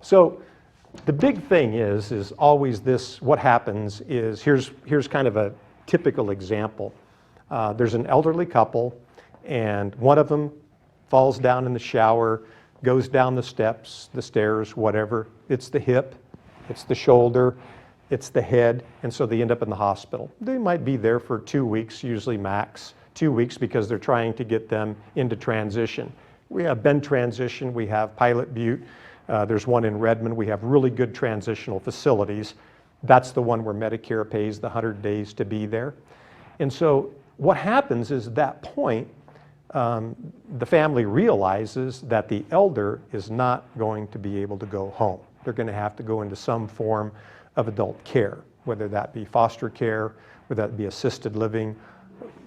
So the big thing is always this, what happens is, here's kind of a typical example. There's an elderly couple, and one of them falls down in the shower, goes down the steps, the stairs, whatever. It's the hip, it's the shoulder, it's the head, and so they end up in the hospital. They might be there for 2 weeks, usually max 2 weeks, because they're trying to get them into transition. We have Bend Transition, we have Pilot Butte, there's one in Redmond. We have really good transitional facilities. That's the one where Medicare pays the 100 days to be there. And so what happens is at that point, the family realizes that the elder is not going to be able to go home. They're going to have to go into some form of adult care, whether that be foster care, whether that be assisted living,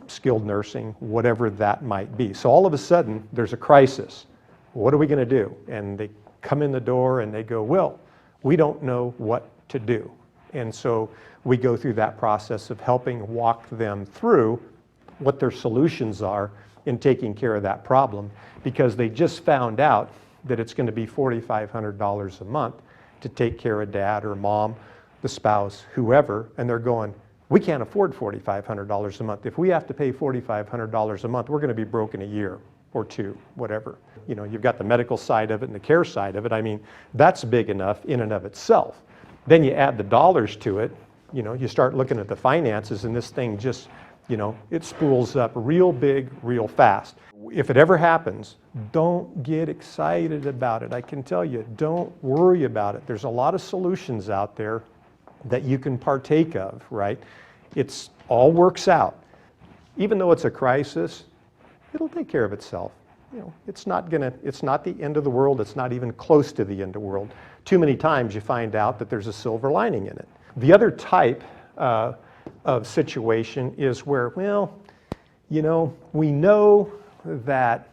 skilled nursing, whatever that might be. So all of a sudden, there's a crisis. What are we going to do? And they come in the door and they go, well, we don't know what to do. And so we go through that process of helping walk them through what their solutions are in taking care of that problem, because they just found out that it's going to be $4,500 a month to take care of dad or mom, the spouse, whoever, and they're going, we can't afford $4,500 a month. If we have to pay $4,500 a month, we're going to be broke in a year or two, whatever. You know, you've got the medical side of it and the care side of it. I mean, that's big enough in and of itself. Then you add the dollars to it, you know, you start looking at the finances, and this thing just, you know, it spools up real big, real fast. If it ever happens, don't get excited about it. I can tell you, don't worry about it. There's a lot of solutions out there that you can partake of, right? It's all works out. Even though it's a crisis, it'll take care of itself. You know, it's not the end of the world. It's not even close to the end of the world. Too many times you find out that there's a silver lining in it. The other type of situation is where, well, you know, we know that,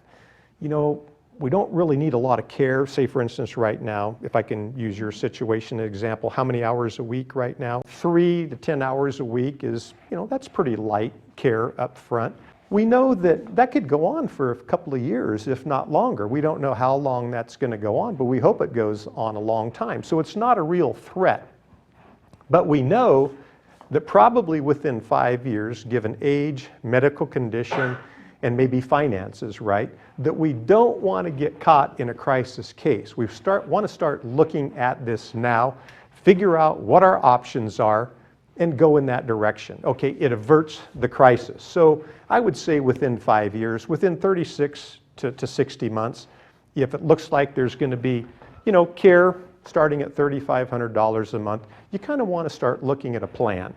you know, we don't really need a lot of care. Say, for instance, right now, if I can use your situation as an example, how many hours a week right now? 3 to 10 hours a week is, you know, that's pretty light care up front. We know that that could go on for a couple of years, if not longer. We don't know how long that's going to go on, but we hope it goes on a long time. So it's not a real threat. But we know that probably within 5 years, given age, medical condition, and maybe finances, right, that we don't want to get caught in a crisis case. We want to start looking at this now, figure out what our options are, and go in that direction. Okay, it averts the crisis. So I would say within 5 years, within 36 to 60 months, if it looks like there's going to be, you know, care starting at $3,500 a month, you kind of want to start looking at a plan.